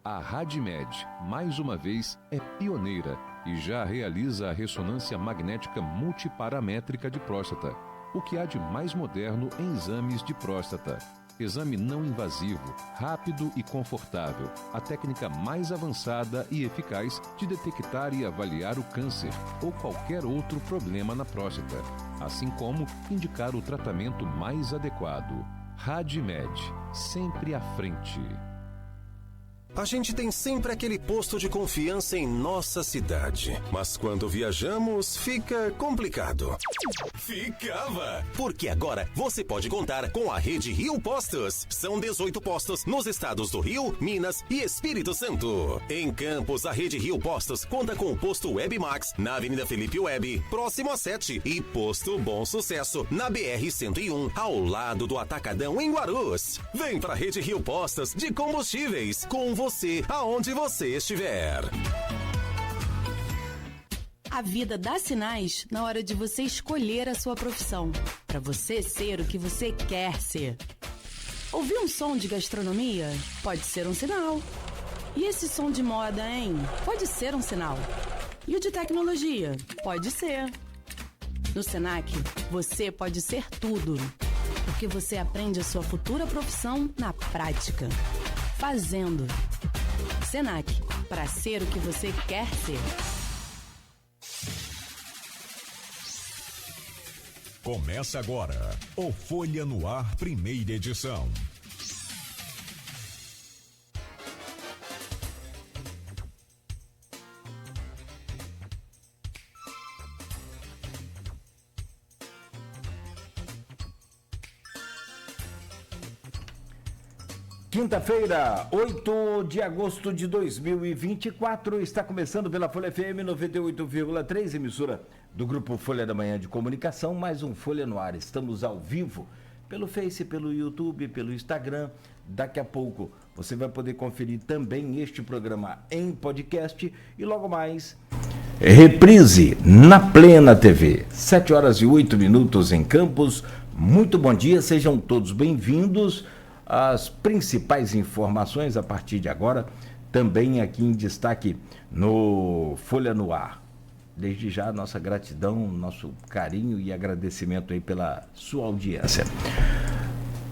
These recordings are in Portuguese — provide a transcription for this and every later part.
A RadMed, mais uma vez, é pioneira e já realiza a ressonância magnética multiparamétrica de próstata, o que há de mais moderno em exames de próstata. Exame não invasivo, rápido e confortável, a técnica mais avançada e eficaz de detectar e avaliar o câncer ou qualquer outro problema na próstata, assim como indicar o tratamento mais adequado. RadMed, sempre à frente. A gente tem sempre aquele posto de confiança em nossa cidade. Mas quando viajamos, fica complicado. Ficava! Porque agora você pode contar com a Rede Rio Postos. São 18 postos nos estados do Rio, Minas e Espírito Santo. Em Campos, a Rede Rio Postos conta com o posto Web Max, na Avenida Felipe Web, próximo a 7, e posto Bom Sucesso, na BR-101, ao lado do Atacadão, em Guarulhos. Vem pra Rede Rio Postos de Combustíveis, com você, aonde você estiver. A vida dá sinais na hora de você escolher a sua profissão, para você ser o que você quer ser. Ouvir um som de gastronomia pode ser um sinal. E esse som de moda, hein? Pode ser um sinal. E o de tecnologia? Pode ser. No Senac, você pode ser tudo, porque você aprende a sua futura profissão na prática, fazendo. Senac, para ser o que você quer ser. Começa agora o Folha no Ar, primeira edição. Quinta-feira, 8 de agosto de 2024, está começando pela Folha FM 98,3, emissora do Grupo Folha da Manhã de Comunicação, mais um Folha no Ar. Estamos ao vivo pelo Face, pelo YouTube, pelo Instagram. Daqui a pouco você vai poder conferir também este programa em podcast e logo mais reprise na Plena TV, 7 horas e 8 minutos em Campos. Muito bom dia, sejam todos bem-vindos. As principais informações a partir de agora, também aqui em destaque no Folha no Ar. Desde já, nossa gratidão, nosso carinho e agradecimento aí pela sua audiência.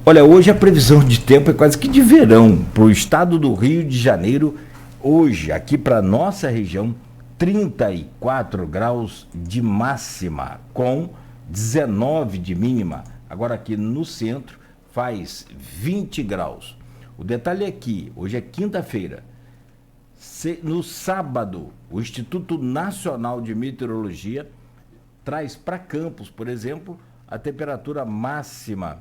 Olha, hoje a previsão de tempo é quase que de verão para o estado do Rio de Janeiro. Hoje, aqui para nossa região, 34 graus de máxima, com 19 de mínima. Agora aqui no centro, faz 20 graus. O detalhe é que hoje é quinta-feira. No sábado, o Instituto Nacional de Meteorologia traz para Campos, por exemplo, a temperatura máxima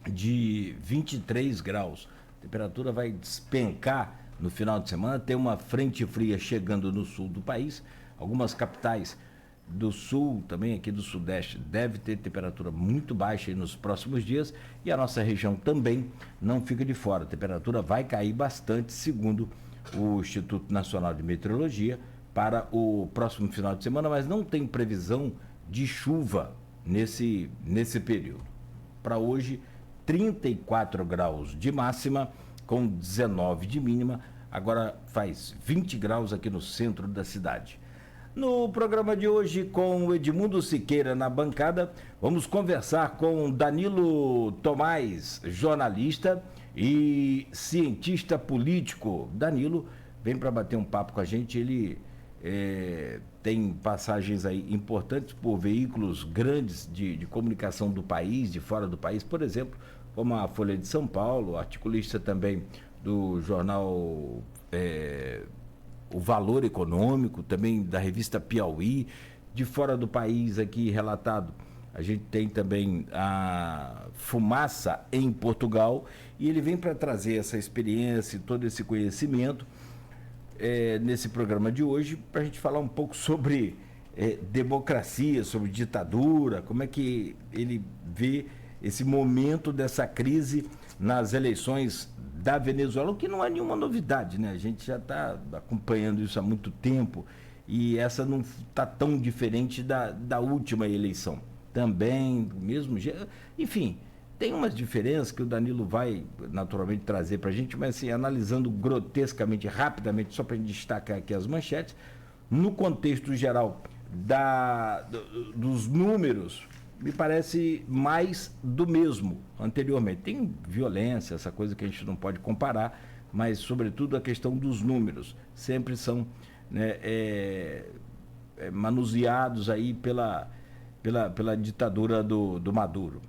de 23 graus. A temperatura vai despencar no final de semana. Tem uma frente fria chegando no sul do país. Algumas capitais do sul, também aqui do sudeste, deve ter temperatura muito baixa aí nos próximos dias, e a nossa região também não fica de fora. A temperatura vai cair bastante, segundo o Instituto Nacional de Meteorologia, para o próximo final de semana, mas não tem previsão de chuva nesse período. Para hoje, 34 graus de máxima, com 19 de mínima. Agora faz 20 graus aqui no centro da cidade. No programa de hoje, com o Edmundo Siqueira na bancada, vamos conversar com Danilo Tomás, jornalista e cientista político. Danilo vem para bater um papo com a gente. Ele tem passagens aí importantes por veículos grandes de comunicação do país, de fora do país, por exemplo, como a Folha de São Paulo, articulista também do jornal O Valor Econômico, também da revista Piauí. De fora do país aqui relatado, a gente tem também a Fumaça em Portugal, e ele vem para trazer essa experiência e todo esse conhecimento nesse programa de hoje, para a gente falar um pouco sobre democracia, sobre ditadura, como é que ele vê esse momento dessa crise nas eleições da Venezuela, o que não é nenhuma novidade, né? A gente já está acompanhando isso há muito tempo, e essa não está tão diferente da última eleição. Também, mesmo jeito, enfim, Tem umas diferenças que o Danilo vai naturalmente trazer para a gente, mas assim, analisando grotescamente, rapidamente, só para destacar aqui as manchetes, no contexto geral dos números, me parece mais do mesmo anteriormente. Tem violência, essa coisa que a gente não pode comparar, mas sobretudo a questão dos números. Sempre são, né, manuseados aí pela ditadura do Maduro,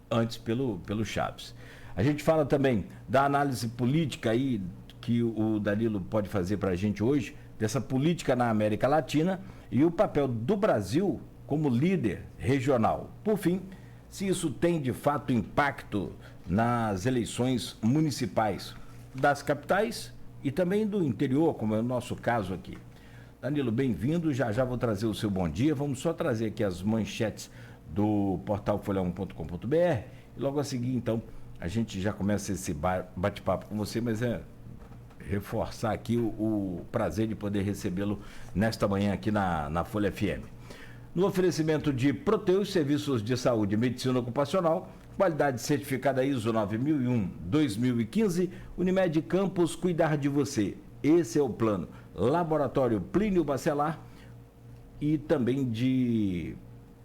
antes pelo Chaves. A gente fala também da análise política aí que o Danilo pode fazer para a gente hoje, dessa política na América Latina e o papel do Brasil como líder regional. Por fim, se isso tem de fato impacto nas eleições municipais das capitais e também do interior, como é o nosso caso aqui. Danilo, bem-vindo, já vou trazer o seu bom dia. Vamos só trazer aqui as manchetes do portal folha1.com.br e logo a seguir, então, a gente já começa esse bate-papo com você, mas reforçar aqui o prazer de poder recebê-lo nesta manhã aqui na Folha FM. No oferecimento de Proteus, serviços de saúde e medicina ocupacional, qualidade certificada ISO 9001-2015, Unimed Campos, cuidar de você. Esse é o plano. Laboratório Plínio Bacelar e também de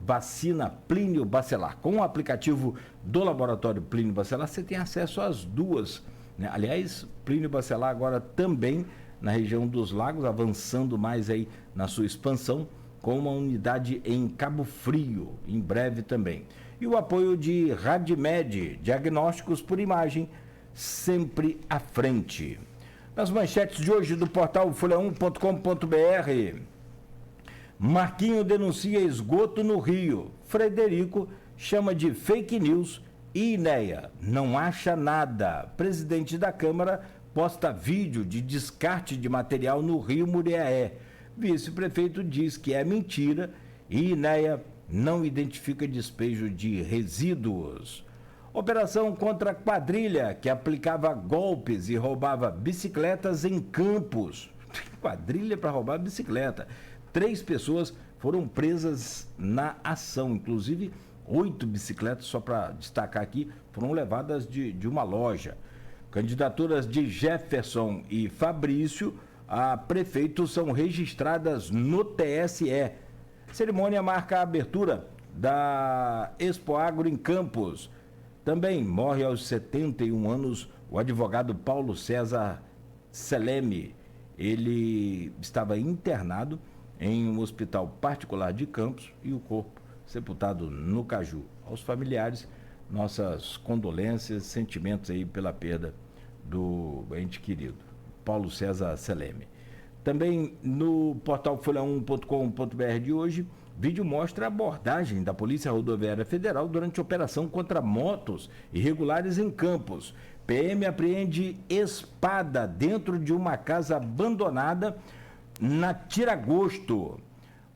vacina Plínio Bacelar. Com o aplicativo do Laboratório Plínio Bacelar, você tem acesso às duas, né? Aliás, Plínio Bacelar agora também na região dos Lagos, avançando mais aí na sua expansão, com uma unidade em Cabo Frio, em breve também. E o apoio de Radmed, diagnósticos por imagem, sempre à frente. Nas manchetes de hoje do portal folha1.com.br, Marquinho denuncia esgoto no Rio. Frederico chama de fake news e INEA não acha nada. Presidente da Câmara posta vídeo de descarte de material no Rio Muriaé. Vice-prefeito diz que é mentira e INEA não identifica despejo de resíduos. Operação contra a quadrilha que aplicava golpes e roubava bicicletas em Campos. Quadrilha para roubar bicicleta. 3 pessoas foram presas na ação, inclusive 8 bicicletas, só para destacar aqui, foram levadas de uma loja. Candidaturas de Jefferson e Fabrício a prefeito são registradas no TSE. Cerimônia marca a abertura da Expo Agro em Campos. Também morre aos 71 anos o advogado Paulo César Seleme. Ele estava internado em um hospital particular de Campos e o corpo sepultado no Caju. Aos familiares, nossas condolências, sentimentos aí pela perda do ente querido, Paulo César Seleme. Também no portal folha1.com.br de hoje, vídeo mostra a abordagem da Polícia Rodoviária Federal durante a operação contra motos irregulares em Campos. PM apreende espada dentro de uma casa abandonada na Tiragosto.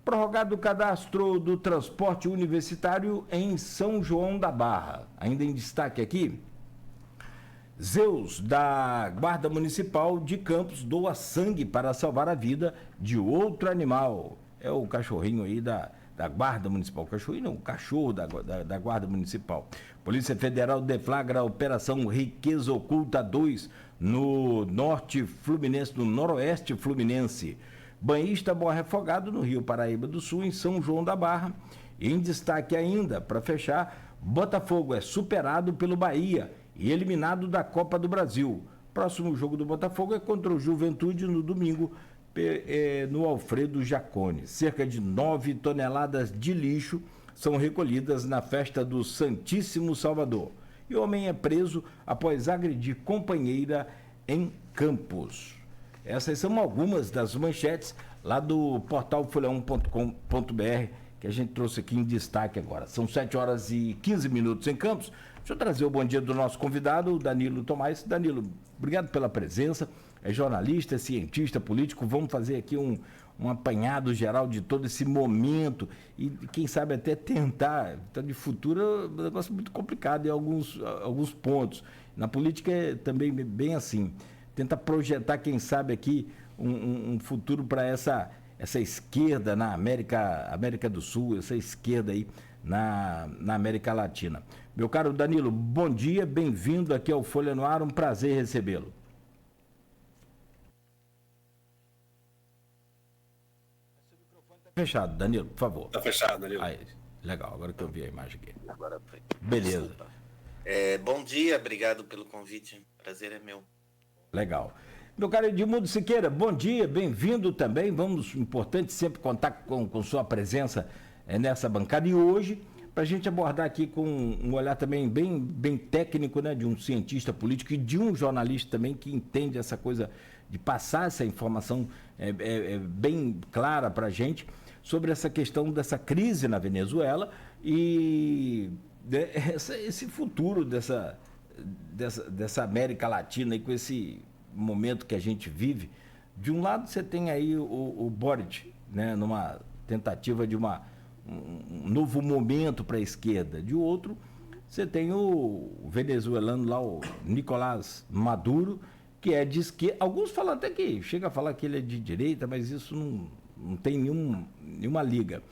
Prorrogado o cadastro do transporte universitário em São João da Barra. Ainda em destaque aqui, Zeus, da Guarda Municipal de Campos, doa sangue para salvar a vida de outro animal. É o cachorrinho aí da Guarda Municipal. Cachorrinho não, o cachorro da Guarda Municipal. Polícia Federal deflagra a Operação Riqueza Oculta 2 no norte fluminense, no noroeste fluminense. Banhista morre afogado no Rio Paraíba do Sul, em São João da Barra. E em destaque ainda, para fechar, Botafogo é superado pelo Bahia e eliminado da Copa do Brasil. Próximo jogo do Botafogo é contra o Juventude no domingo, no Alfredo Jaconi. Cerca de 9 toneladas de lixo são recolhidas na festa do Santíssimo Salvador. E o homem é preso após agredir companheira em Campos. Essas são algumas das manchetes lá do portal folha1.com.br que a gente trouxe aqui em destaque agora. São 7h15 em Campos. Deixa eu trazer o bom dia do nosso convidado, o Danilo Tomás. Danilo, obrigado pela presença. É jornalista, é cientista, político. Vamos fazer aqui um apanhado geral de todo esse momento e, quem sabe, até tentar. Então, de futuro, é um negócio muito complicado em alguns pontos. Na política é também bem assim. Tenta projetar, quem sabe, aqui um futuro para essa esquerda na América do Sul, essa esquerda aí na América Latina. Meu caro Danilo, bom dia, bem-vindo aqui ao Folha no Ar, um prazer recebê-lo. Fechado, Danilo, por favor. Tá fechado, Danilo. Aí, legal, agora que eu vi a imagem aqui. Agora foi. Beleza. Bom dia, obrigado pelo convite. Prazer é meu. Legal. Meu caro Edmundo Siqueira, bom dia, bem-vindo também. Importante sempre contar com sua presença nessa bancada. E hoje, para a gente abordar aqui com um olhar também bem técnico, né, de um cientista político e de um jornalista também que entende essa coisa de passar essa informação bem clara para a gente sobre essa questão dessa crise na Venezuela e esse futuro dessa América Latina e com esse momento que a gente vive. De um lado você tem aí o Boric, né, numa tentativa de um novo momento para a esquerda. De outro, você tem o venezuelano lá, o Nicolás Maduro, que é de esquerda. Alguns falam até que chega a falar que ele é de direita, mas isso não tem nenhuma liga.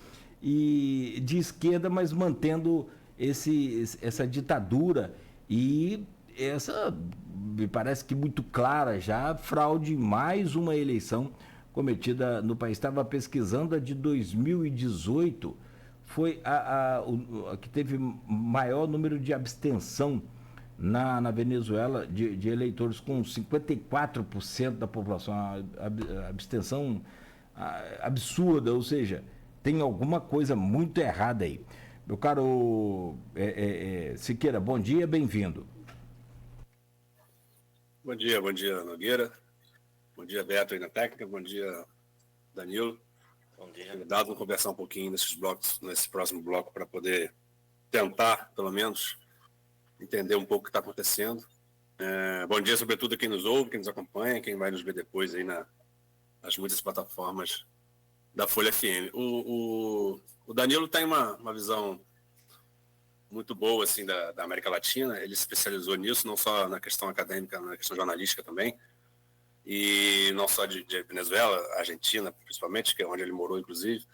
E de esquerda, mas mantendo essa ditadura e essa, me parece que muito clara já, fraude, mais uma eleição cometida no país. Estava pesquisando a de 2018, foi a que teve maior número de abstenção na Venezuela, de eleitores, com 54% da população, a abstenção absurda, ou seja, tem alguma coisa muito errada aí. Meu caro Siqueira, bom dia, bem-vindo. Bom dia, Nogueira. Bom dia, Beto aí na técnica. Bom dia, Danilo. Bom dia. Vamos conversar um pouquinho nesse próximo bloco, para poder tentar, pelo menos, entender um pouco o que está acontecendo. Bom dia, sobretudo, a quem nos ouve, quem nos acompanha, quem vai nos ver depois aí nas muitas plataformas da Folha FM. O Danilo tem uma visão muito boa assim, da América Latina. Ele se especializou nisso, não só na questão acadêmica, na questão jornalística também, e não só de Venezuela, Argentina, principalmente, que é onde ele morou, inclusive,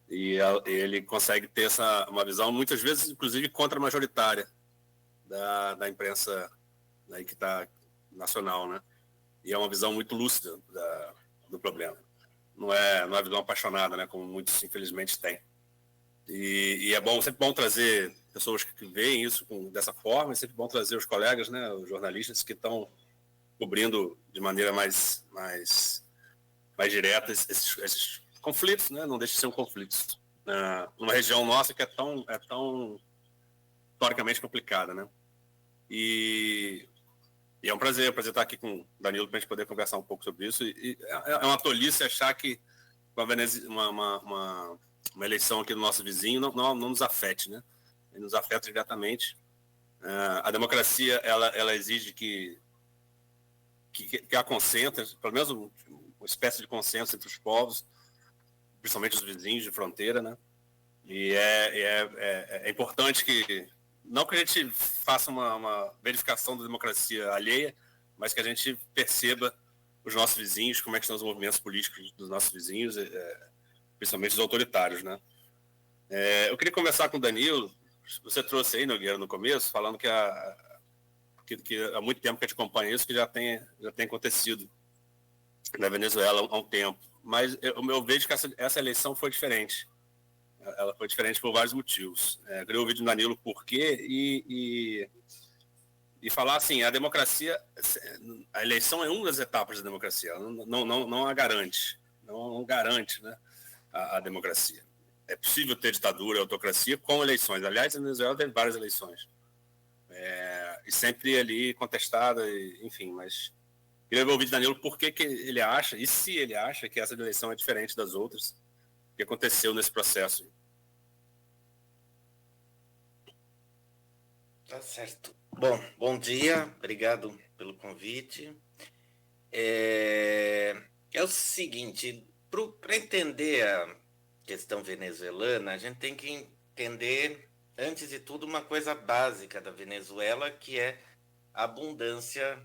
e ele consegue ter uma visão, muitas vezes, inclusive, contra-majoritária da imprensa aí que está nacional, né? E é uma visão muito lúcida do problema. Não é uma visão apaixonada, né? Como muitos, infelizmente, têm. E é sempre bom trazer pessoas que veem isso dessa forma, é sempre bom trazer os colegas, né, os jornalistas que estão cobrindo de maneira mais direta esses conflitos, né? Não deixa de ser um conflito. Numa região nossa que é tão historicamente complicada, né? E é um prazer estar aqui com o Danilo para a gente poder conversar um pouco sobre isso. E é uma tolice achar que uma eleição aqui do nosso vizinho não nos afete, né? Ele nos afeta diretamente. A democracia ela exige que há consenso, pelo menos uma espécie de consenso entre os povos, principalmente os vizinhos de fronteira, né? E é importante que, não que a gente faça uma verificação da democracia alheia, mas que a gente perceba os nossos vizinhos, como é que estão os movimentos políticos dos nossos vizinhos, principalmente os autoritários, né? Eu queria conversar com o Danilo. Você trouxe aí, Nogueira, no começo, falando que há muito tempo que a gente acompanha isso, que já tem acontecido na Venezuela há um tempo. Mas eu vejo que essa eleição foi diferente. Ela foi diferente por vários motivos. Eu queria ouvir do Danilo por quê e falar assim, a democracia, a eleição é uma das etapas da democracia, ela não a garante, não garante, né, a democracia. É possível ter ditadura e autocracia com eleições. Aliás, a Venezuela teve várias eleições. E sempre ali contestada, enfim, mas queria ouvir do Danilo por que ele acha, e se ele acha que essa eleição é diferente das outras, que aconteceu nesse processo. Tá certo. Bom dia, obrigado pelo convite. É o seguinte, para entender a questão venezuelana, a gente tem que entender, antes de tudo, uma coisa básica da Venezuela, que é a abundância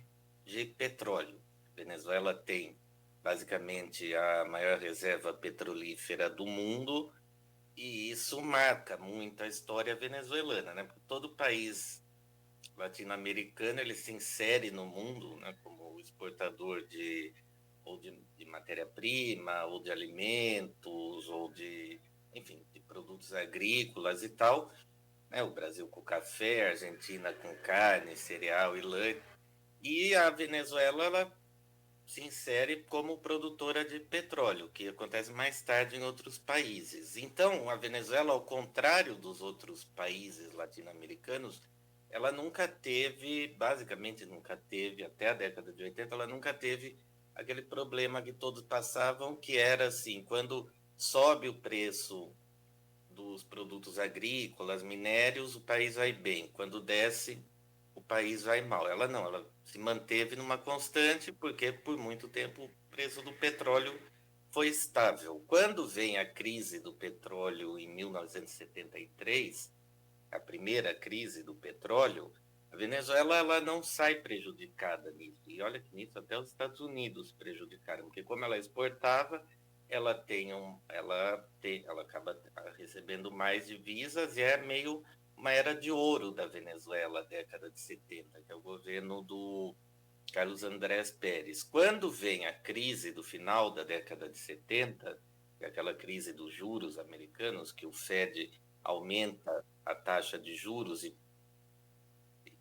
de petróleo. A Venezuela tem, basicamente, a maior reserva petrolífera do mundo E isso marca muito a história venezuelana, né? Porque todo país latino-americano ele se insere no mundo, né, como exportador de matéria-prima, ou de alimentos, ou de, enfim, de produtos agrícolas e tal, né? O Brasil com café, a Argentina com carne, cereal e lã. E a Venezuela, ela se insere como produtora de petróleo, que acontece mais tarde em outros países. Então, a Venezuela, ao contrário dos outros países latino-americanos, ela nunca teve, basicamente nunca teve, até a década de 80, ela nunca teve aquele problema que todos passavam, que era assim, quando sobe o preço dos produtos agrícolas, minérios, o país vai bem. Quando desce, o país vai mal. Ela não, ela se manteve numa constante, porque por muito tempo o preço do petróleo foi estável. Quando vem a crise do petróleo em 1973, a primeira crise do petróleo, a Venezuela ela não sai prejudicada nisso. E olha que nisso até os Estados Unidos prejudicaram, porque como ela exportava, ela acaba recebendo mais divisas e é meio uma era de ouro da Venezuela, década de 70, que é o governo do Carlos Andrés Pérez. Quando vem a crise do final da década de 70, que é aquela crise dos juros americanos, que o Fed aumenta a taxa de juros e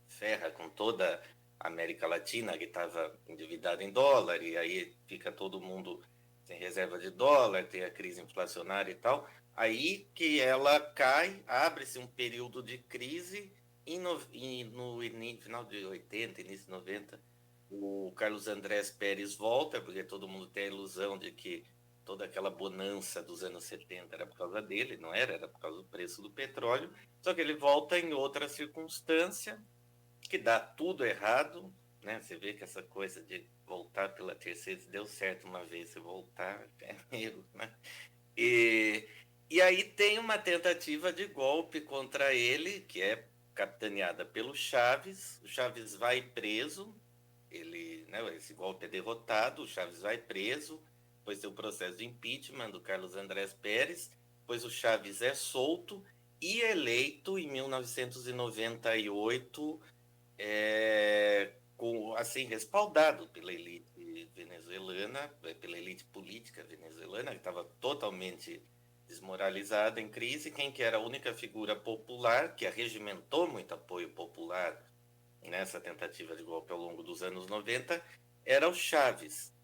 ferra com toda a América Latina, que estava endividada em dólar, e aí fica todo mundo sem reserva de dólar, tem a crise inflacionária e tal. Aí que ela cai, abre-se um período de crise, e no final de 80, início de 90, o Carlos Andrés Pérez volta, porque todo mundo tem a ilusão de que toda aquela bonança dos anos 70 era por causa dele, não era, era por causa do preço do petróleo, só que ele volta em outra circunstância, que dá tudo errado, né? Você vê que essa coisa de voltar pela terceira, se deu certo uma vez, você voltar, é erro, né? E aí tem uma tentativa de golpe contra ele, que é capitaneada pelo Chaves. O Chaves vai preso, ele, né, esse golpe é derrotado, o Chaves vai preso, depois tem o processo de impeachment do Carlos Andrés Pérez, depois o Chaves é solto e eleito em 1998, assim, respaldado pela elite venezuelana, pela elite política venezuelana, que estava totalmente desmoralizada, em crise. Quem que era a única figura popular, que arregimentou muito apoio popular nessa tentativa de golpe ao longo dos anos 90, era o Chaves.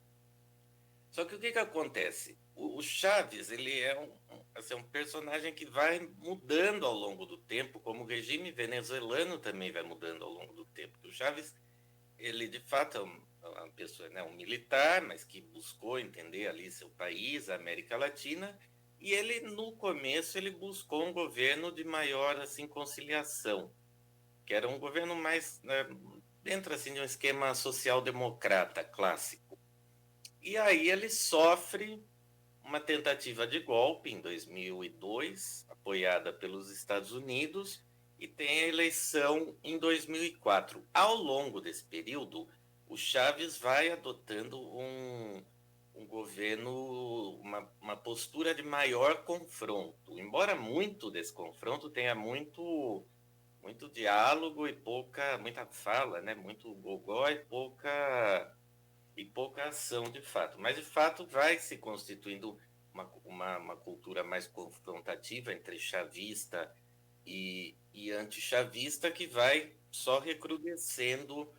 Só que o que acontece? O Chaves, ele é um personagem que vai mudando ao longo do tempo, como o regime venezuelano também vai mudando ao longo do tempo. O Chaves, ele de fato é uma pessoa, né, um militar, mas que buscou entender ali seu país, a América Latina, e ele, no começo, ele buscou um governo de maior, assim, conciliação, que era um governo mais, né, dentro, assim, de um esquema social-democrata clássico. E aí ele sofre uma tentativa de golpe em 2002, apoiada pelos Estados Unidos, e tem a eleição em 2004. Ao longo desse período, o Chaves vai adotando um governo, uma postura de maior confronto. Embora muito desse confronto tenha muito diálogo e muita fala, né? Muito gogó e pouca ação de fato. Mas de fato vai se constituindo uma cultura mais confrontativa entre chavista e antichavista, que vai só recrudescendo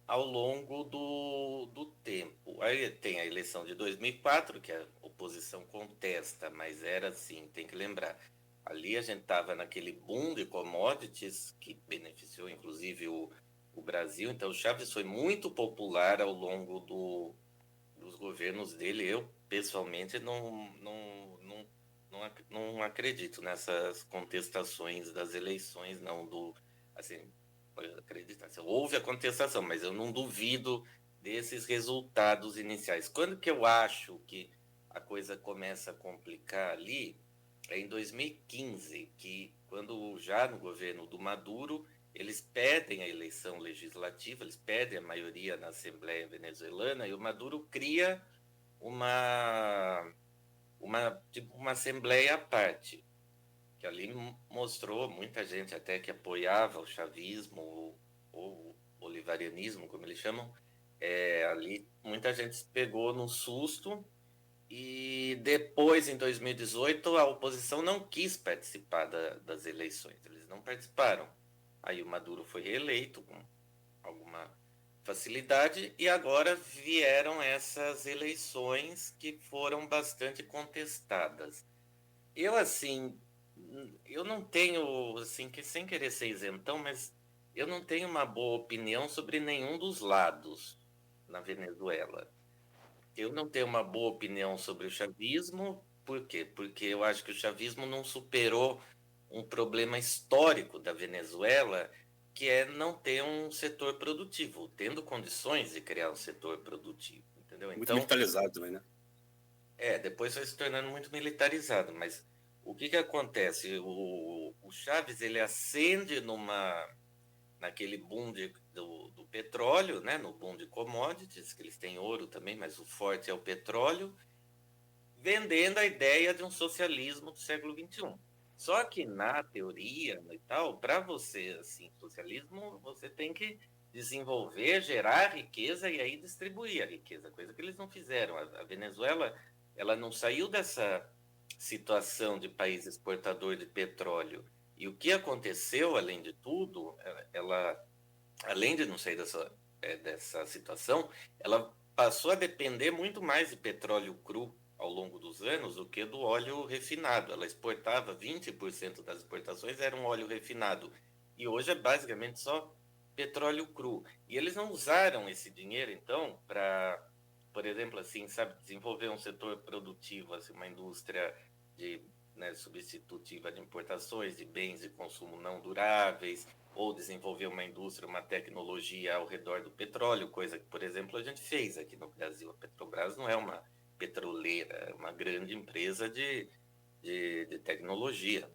ao longo do tempo. Aí tem a eleição de 2004, que a oposição contesta, mas era assim, tem que lembrar. Ali a gente estava naquele boom de commodities, que beneficiou inclusive o Brasil. Então o Chaves foi muito popular ao longo dos governos dele. Eu, pessoalmente, não acredito nessas contestações das eleições, não. Assim, acreditar. Houve a contestação, mas eu não duvido desses resultados iniciais. Quando que eu acho que a coisa começa a complicar ali? É em 2015, que quando já no governo do Maduro, eles pedem a eleição legislativa, eles pedem a maioria na Assembleia Venezuelana, e o Maduro cria uma Assembleia à parte. que ali mostrou muita gente até que apoiava o chavismo ou o bolivarianismo, como eles chamam. Ali muita gente se pegou no susto e depois, em 2018, a oposição não quis participar das eleições. Eles não participaram. Aí o Maduro foi reeleito com alguma facilidade e agora vieram essas eleições que foram bastante contestadas. Eu não tenho, assim, que sem querer ser isentão, mas eu não tenho uma boa opinião sobre nenhum dos lados na Venezuela. Eu não tenho uma boa opinião sobre o chavismo, por quê? Porque eu acho que o chavismo não superou um problema histórico da Venezuela, que é não ter um setor produtivo, tendo condições de criar um setor produtivo, entendeu? Muito militarizado também, né? Depois foi se tornando muito militarizado, mas o que acontece? O Chávez, ele ascende naquele boom do petróleo, né? No boom de commodities, que eles têm ouro também, mas o forte é o petróleo, vendendo a ideia de um socialismo do século XXI. Só que na teoria e tal, para você, assim, socialismo, você tem que desenvolver, gerar riqueza e aí distribuir a riqueza, coisa que eles não fizeram. A Venezuela, ela não saiu dessa situação de país exportador de petróleo. E o que aconteceu, além de tudo, ela, além de não sair dessa situação, ela passou a depender muito mais de petróleo cru ao longo dos anos do que do óleo refinado. Ela exportava 20% das exportações era um óleo refinado. E hoje é basicamente só petróleo cru. E eles não usaram esse dinheiro, então, para, por exemplo, assim, sabe, desenvolver um setor produtivo, assim, uma indústria substitutiva de importações de bens de consumo não duráveis, ou desenvolver uma indústria, uma tecnologia ao redor do petróleo, coisa que, por exemplo, a gente fez aqui no Brasil. A Petrobras não é uma petroleira, é uma grande empresa de tecnologia.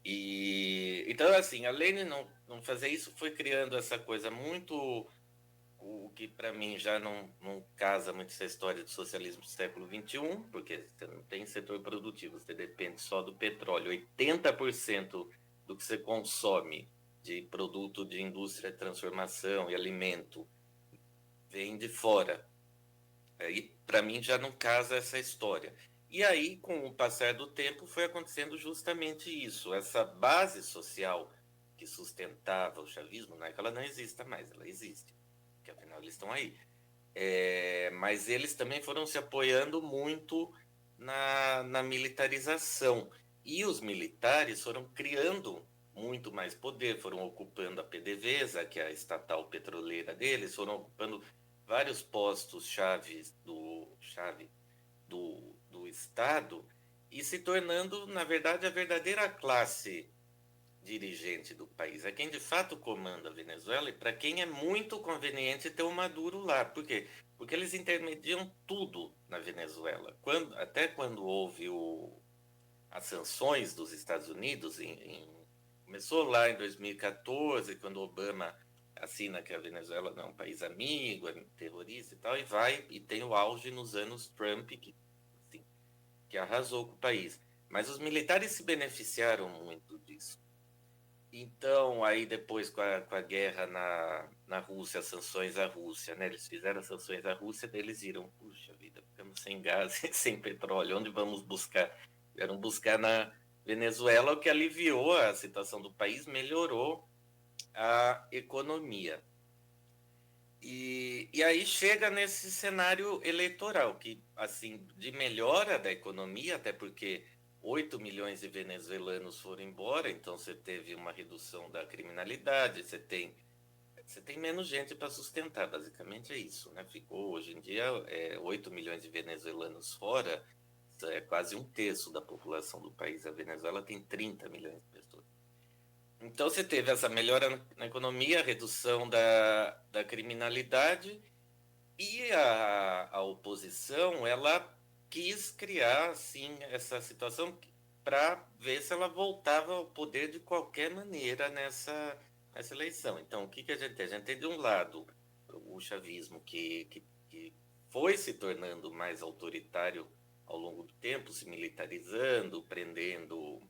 E então, assim, além de não fazer isso, foi criando essa coisa muito, o que para mim já não casa muito essa história do socialismo do século XXI, porque você não tem setor produtivo, você depende só do petróleo. 80% do que você consome de produto de indústria de transformação e alimento vem de fora. Aí, para mim, já não casa essa história. E aí, com o passar do tempo, foi acontecendo justamente isso. Essa base social que sustentava o chavismo, não é que ela não exista mais, ela existe, porque afinal eles estão aí. Mas eles também foram se apoiando muito na militarização. E os militares foram criando muito mais poder, foram ocupando a PDVSA, que é a estatal petroleira deles, foram ocupando vários postos-chave do Estado e se tornando, na verdade, a verdadeira classe dirigente do país. É quem de fato comanda a Venezuela e para quem é muito conveniente ter o Maduro lá. Por quê? Porque eles intermediam tudo na Venezuela. Até quando houve as sanções dos Estados Unidos, começou lá em 2014, quando Obama assina que a Venezuela não é um país amigo, é terrorista e tal, e tem o auge nos anos Trump, que arrasou com o país. Mas os militares se beneficiaram muito disso. Então, aí depois com a guerra na Rússia, as sanções à Rússia, né? Eles fizeram as sanções à Rússia, daí eles viram, puxa vida, ficamos sem gás, sem petróleo, onde vamos buscar? Vieram buscar na Venezuela, o que aliviou a situação do país, melhorou a economia. E aí chega nesse cenário eleitoral, que, assim, de melhora da economia, até porque 8 milhões de venezuelanos foram embora, então você teve uma redução da criminalidade, você tem menos gente para sustentar, basicamente é isso, né? Ficou, hoje em dia, 8 milhões de venezuelanos fora, é quase um terço da população do país. A Venezuela tem 30 milhões de pessoas. Então você teve essa melhora na economia, redução da criminalidade, e a oposição, ela quis criar, assim, essa situação para ver se ela voltava ao poder de qualquer maneira nessa eleição. Então, o que a gente tem? A gente tem, de um lado, o chavismo que foi se tornando mais autoritário ao longo do tempo, se militarizando, prendendo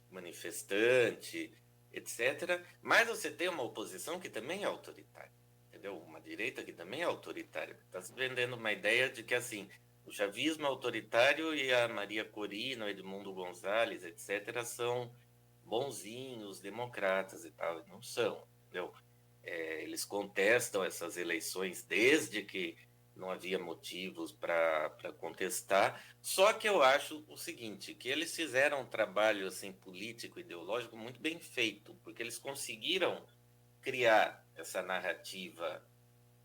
manifestante, etc. Mas você tem uma oposição que também é autoritária, entendeu? Uma direita que também é autoritária. Está se vendendo uma ideia de que, assim, o chavismo é autoritário e a Maria Corina, o Edmundo Gonzalez, etc., são bonzinhos, democratas e tal. Não são, entendeu? Eles contestam essas eleições desde que não havia motivos para contestar. Só que eu acho o seguinte, que eles fizeram um trabalho assim, político, ideológico muito bem feito, porque eles conseguiram criar essa narrativa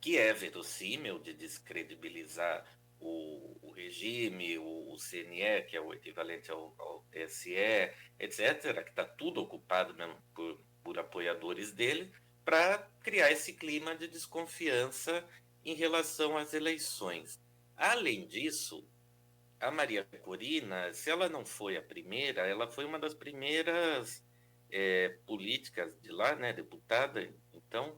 que é verossímil de descredibilizar o regime, o CNE, que é o equivalente ao TSE, etc., que está tudo ocupado mesmo por apoiadores dele, para criar esse clima de desconfiança em relação às eleições. Além disso, a Maria Corina, se ela não foi a primeira, ela foi uma das primeiras políticas de lá, né, deputada, então,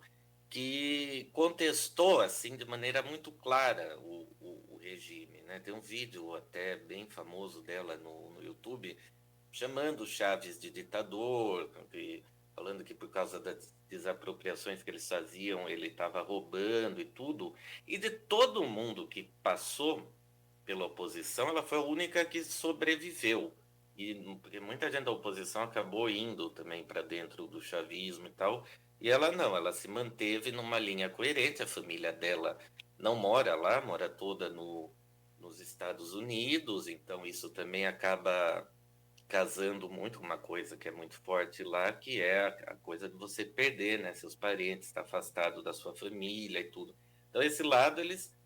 que contestou assim de maneira muito clara o regime, né? Tem um vídeo até bem famoso dela no YouTube chamando Chaves de ditador, falando que por causa das desapropriações que eles faziam, ele estava roubando e tudo. E de todo mundo que passou pela oposição, ela foi a única que sobreviveu. E porque muita gente da oposição acabou indo também para dentro do chavismo e tal. E ela não, ela se manteve numa linha coerente. A família dela não mora lá, mora toda nos Estados Unidos. Então isso também acaba casando muito com uma coisa que é muito forte lá, que é a coisa de você perder, né, seus parentes, estar afastado da sua família e tudo. Então, esse lado eles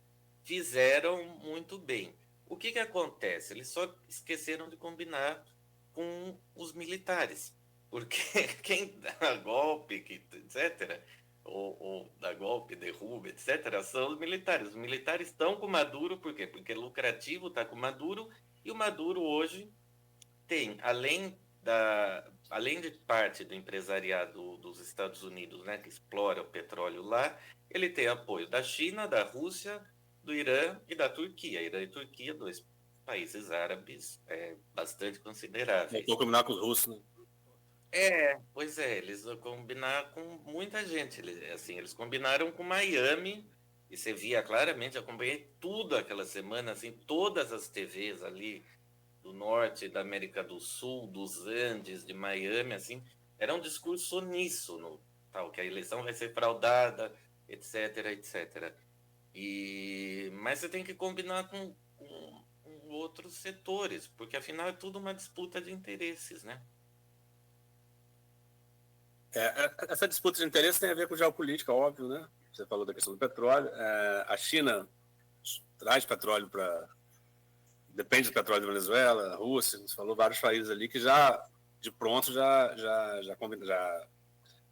fizeram muito bem. O que acontece? Eles só esqueceram de combinar com os militares, porque quem dá golpe, etc., ou dá golpe, derruba, etc., são os militares. Os militares estão com o Maduro, por quê? Porque é lucrativo estar com o Maduro, e o Maduro hoje tem, além de parte do empresariado dos Estados Unidos, né, que explora o petróleo lá, ele tem apoio da China, da Rússia, do Irã e da Turquia. Irã e Turquia, 2 países árabes bastante consideráveis. Vou combinar com os russos, né? Pois é, eles vão combinar com muita gente. Eles combinaram com Miami, e você via claramente, acompanhei tudo aquela semana, assim, todas as TVs ali, do norte, da América do Sul, dos Andes, de Miami, assim, era um discurso uníssono, tal, que a eleição vai ser fraudada, etc., etc. Mas você tem que combinar com outros setores, porque afinal é tudo uma disputa de interesses, né? Essa disputa de interesse tem a ver com geopolítica, óbvio, né? Você falou da questão do petróleo. A China traz petróleo depende do petróleo da Venezuela, a Rússia, você falou vários países ali que já, de pronto, já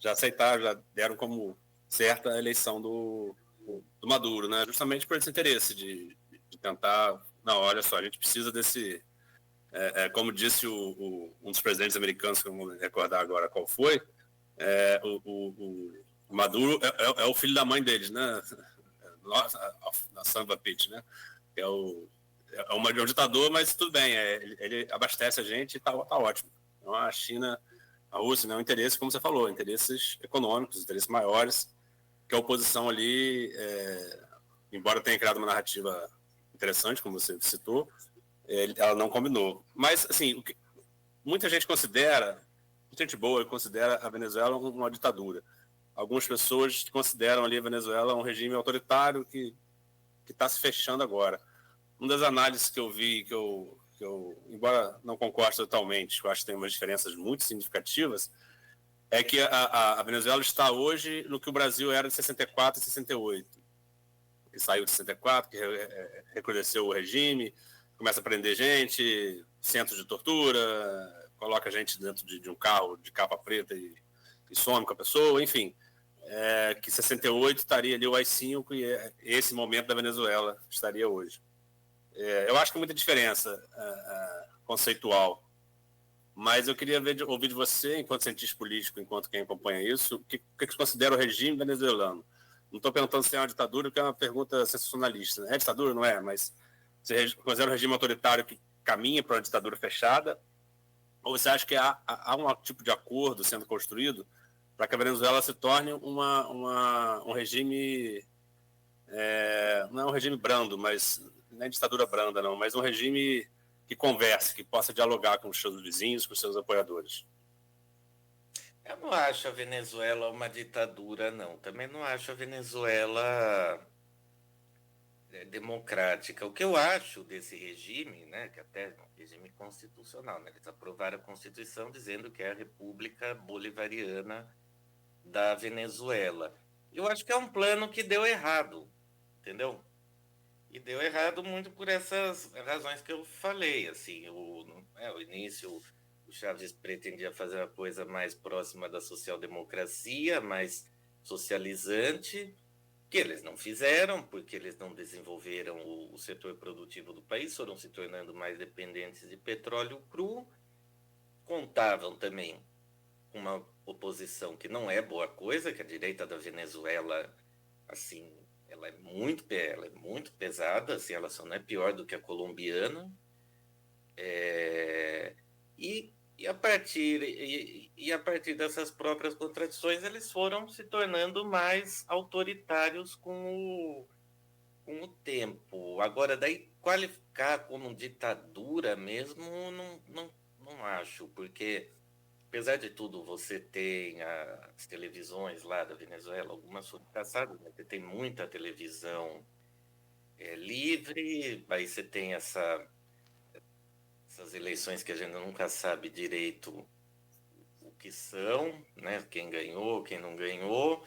aceitaram, já deram como certa a eleição do Maduro, né? Justamente por esse interesse de tentar, não, olha só, a gente precisa desse, como disse um dos presidentes americanos, que eu não vou recordar agora qual foi, o Maduro é o filho da mãe deles, né? Na Samba Pitch, né? É um ditador, mas tudo bem, ele abastece a gente e tá ótimo. Então a China, a Rússia, né, um interesse, como você falou, interesses econômicos, interesses maiores, que a oposição ali, embora tenha criado uma narrativa interessante, como você citou, ela não combinou. Mas, assim, muita gente gente boa considera a Venezuela uma ditadura. Algumas pessoas consideram ali a Venezuela um regime autoritário que está se fechando agora. Uma das análises que eu vi, que eu embora não concorde totalmente, eu acho que tem umas diferenças muito significativas, é que a Venezuela está hoje no que o Brasil era de 64 e 68. Que saiu de 64, que recrudesceu o regime, começa a prender gente, centros de tortura, coloca a gente dentro de um carro de capa preta e some com a pessoa, enfim. Que 68 estaria ali o AI-5 e esse momento da Venezuela estaria hoje. Eu acho que tem muita diferença conceitual, mas eu queria ouvir de você, enquanto cientista político, enquanto quem acompanha isso, o que você considera o regime venezuelano? Não estou perguntando se é uma ditadura, porque é uma pergunta sensacionalista. É ditadura, não é? Mas você considera um regime autoritário que caminha para uma ditadura fechada, Ou você acha que há um tipo de acordo sendo construído para que a Venezuela se torne um regime, não é um regime brando, mas não é ditadura branda, não, mas um regime que converse, que possa dialogar com os seus vizinhos, com os seus apoiadores? Eu não acho a Venezuela uma ditadura, não. Também não acho a Venezuela democrática. O que eu acho desse regime, né, que até é um regime constitucional, né, eles aprovaram a Constituição dizendo que é a República Bolivariana da Venezuela. Eu acho que é um plano que deu errado, entendeu? E deu errado muito por essas razões que eu falei, assim, o início, o Chaves pretendia fazer uma coisa mais próxima da social-democracia, mais socializante, que eles não fizeram, porque eles não desenvolveram o setor produtivo do país, foram se tornando mais dependentes de petróleo cru, contavam também com uma oposição que não é boa coisa, que a direita da Venezuela, assim, ela é muito pesada, assim, ela só não é pior do que a colombiana, e a partir dessas próprias contradições, eles foram se tornando mais autoritários com o tempo. Agora, daí qualificar como ditadura mesmo, não acho, porque apesar de tudo, você tem as televisões lá da Venezuela, algumas foram caçadas, né? Você tem muita televisão livre, aí você tem essas eleições que a gente nunca sabe direito o que são, né? Quem ganhou, quem não ganhou,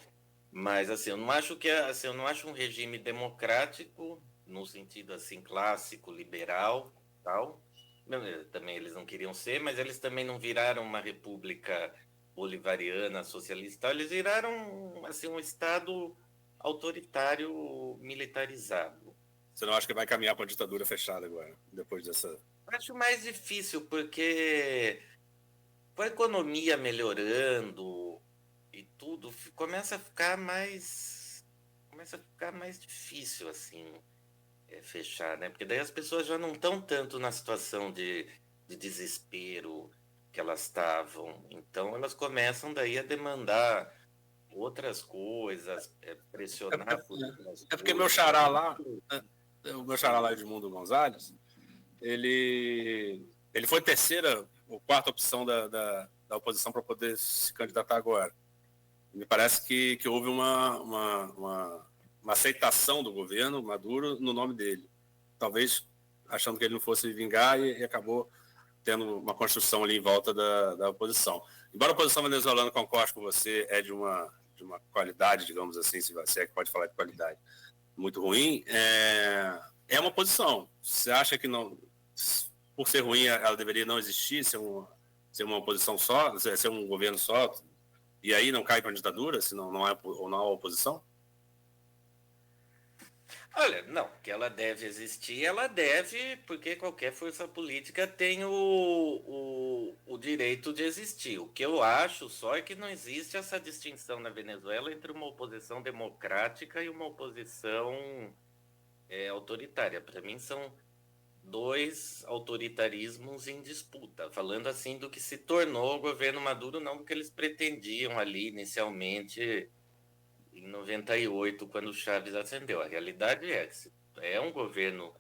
mas assim, eu não acho eu não acho um regime democrático no sentido assim clássico, liberal, tal. Também eles não queriam ser, mas eles também não viraram uma república bolivariana, socialista, eles viraram assim um estado autoritário militarizado. Você não acha que vai caminhar para a ditadura fechada agora, depois dessa... Acho mais difícil, porque com a economia melhorando e tudo, começa a ficar mais difícil, assim, fechar, né? Porque daí as pessoas já não estão tanto na situação de desespero que elas estavam. Então, elas começam daí a demandar outras coisas, pressionar por outras É porque o meu xará lá, Edmundo Gonzalez, ele foi terceira ou quarta opção da oposição para poder se candidatar agora. Me parece que houve uma aceitação do governo Maduro no nome dele. Talvez achando que ele não fosse vingar e acabou tendo uma construção ali em volta da oposição. Embora a oposição venezuelana, concordo com você, é de uma qualidade, digamos assim, se é que pode falar de qualidade, muito ruim, é uma oposição. Você acha que não, por ser ruim, ela deveria não existir, ser uma oposição só, ser um governo só, e aí não cai para a ditadura, se não há oposição? Olha, não, que ela deve existir, ela deve, porque qualquer força política tem o direito de existir. O que eu acho só é que não existe essa distinção na Venezuela entre uma oposição democrática e uma oposição autoritária. Para mim, são dois autoritarismos em disputa, falando assim do que se tornou o governo Maduro, não do que eles pretendiam ali inicialmente em 98, quando o Chaves ascendeu. A realidade é que é um governo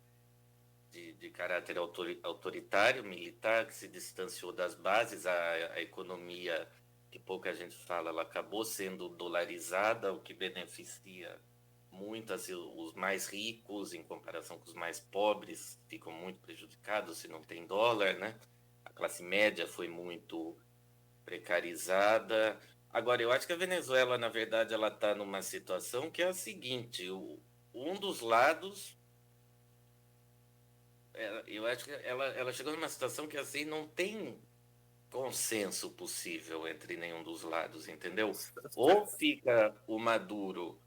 de caráter autoritário, militar, que se distanciou das bases, a economia, que pouca gente fala, ela acabou sendo dolarizada, o que beneficia muito assim, os mais ricos em comparação com os mais pobres, ficam muito prejudicados se não tem dólar, né? A classe média foi muito precarizada. Agora, eu acho que a Venezuela, na verdade, ela está numa situação que é a seguinte, um dos lados, eu acho que ela chegou numa situação que, assim, não tem consenso possível entre nenhum dos lados, entendeu? Ou fica o Maduro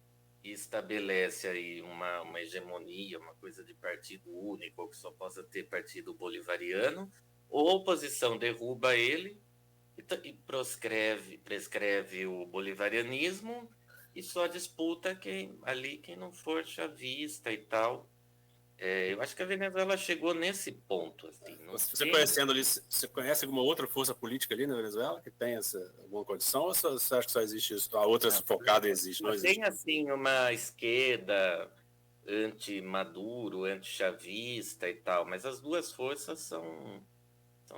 e estabelece aí uma hegemonia, uma coisa de partido único, ou que só possa ter partido bolivariano, ou a oposição derruba ele, e prescreve o bolivarianismo e só disputa quem não for chavista e tal. Eu acho que a Venezuela chegou nesse ponto. Assim, você conhecendo ali, você conhece alguma outra força política ali na Venezuela que tem alguma condição, ou você acha que só existe isso? A outra sufocada existe, não existe? Tem, assim, uma esquerda anti-Maduro, anti-chavista e tal, mas as duas forças são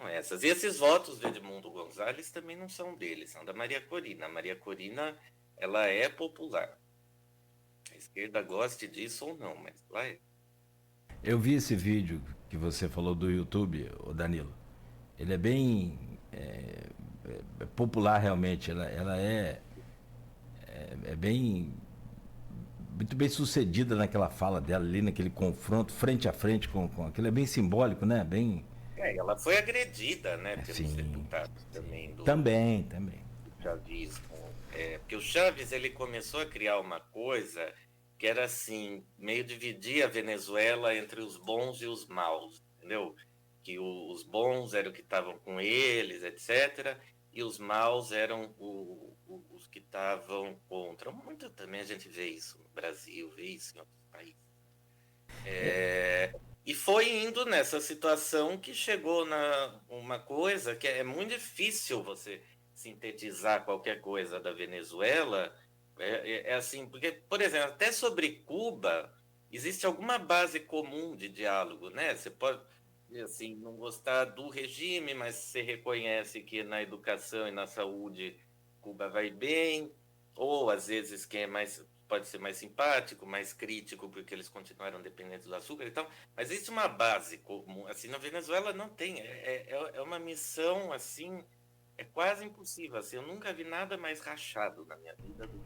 essas. E esses votos de Edmundo Gonzalez também não são dele, são da Maria Corina. A Maria Corina, ela é popular. A esquerda goste disso ou não, mas ela é. Eu vi esse vídeo que você falou do YouTube, o Danilo. Ele é bem popular realmente. Ela é bem muito bem sucedida naquela fala dela ali, naquele confronto frente a frente com aquilo. É bem simbólico, né? Bem. Ela foi agredida, né, pelos Sim, deputados também do também. chavismo. Porque o Chaves, ele começou a criar uma coisa que era assim, meio dividir a Venezuela entre os bons e os maus, entendeu? Que os bons eram que estavam com eles, etc., e os maus eram os que estavam contra. Muito também a gente vê isso no Brasil, vê isso em outros países. E foi indo nessa situação que chegou na uma coisa que é muito difícil você sintetizar qualquer coisa da Venezuela. Assim, porque, por exemplo, até sobre Cuba, existe alguma base comum de diálogo, né? Você pode, assim, não gostar do regime, mas você reconhece que na educação e na saúde Cuba vai bem, ou às vezes quem pode ser mais simpático, mais crítico, porque eles continuaram dependentes do açúcar e tal, mas existe uma base comum, assim, na Venezuela não tem, é uma missão, assim, é quase impossível, assim, eu nunca vi nada mais rachado na minha vida do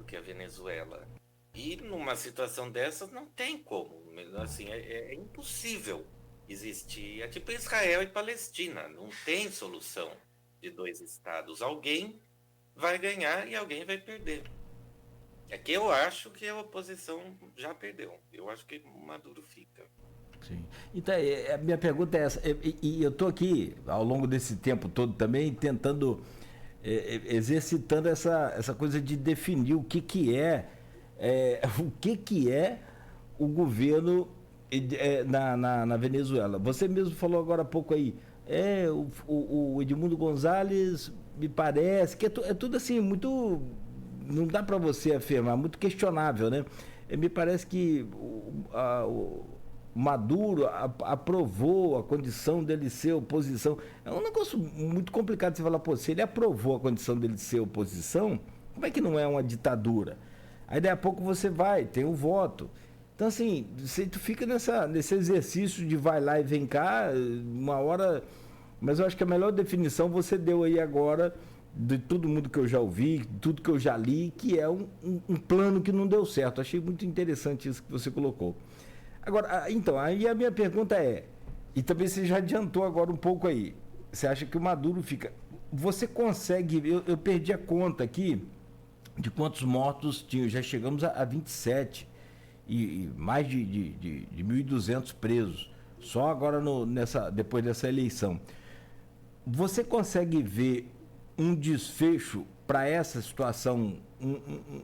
que a Venezuela. E numa situação dessas não tem como, assim, é impossível existir. É tipo Israel e Palestina, não tem solução de dois estados. Alguém vai ganhar e alguém vai perder. É que eu acho que a oposição já perdeu. Eu acho que Maduro fica. Sim. Então, a minha pergunta é essa, e eu estou aqui, ao longo desse tempo todo também, tentando, exercitando essa coisa de definir o que é o governo na Venezuela. Você mesmo falou agora há pouco aí, o Edmundo Gonzalez, me parece, que é tudo assim, muito, não dá para você afirmar, muito questionável, né? Me parece que o Maduro aprovou a condição dele ser oposição. É um negócio muito complicado de você falar, pô, se ele aprovou a condição dele ser oposição, como é que não é uma ditadura? Aí daí a pouco você tem o voto. Então assim, tu fica nesse exercício de vai lá e vem cá, uma hora. Mas eu acho que a melhor definição você deu aí agora, de todo mundo que eu já ouvi, tudo que eu já li, que é um plano que não deu certo. Achei muito interessante isso que você colocou. Agora, então, aí a minha pergunta e também você já adiantou agora um pouco aí, você acha que o Maduro fica... Você consegue, eu perdi a conta aqui de quantos mortos tinha, já chegamos a 27 e mais de 1.200 presos, só agora depois dessa eleição. Você consegue ver um desfecho para essa situação,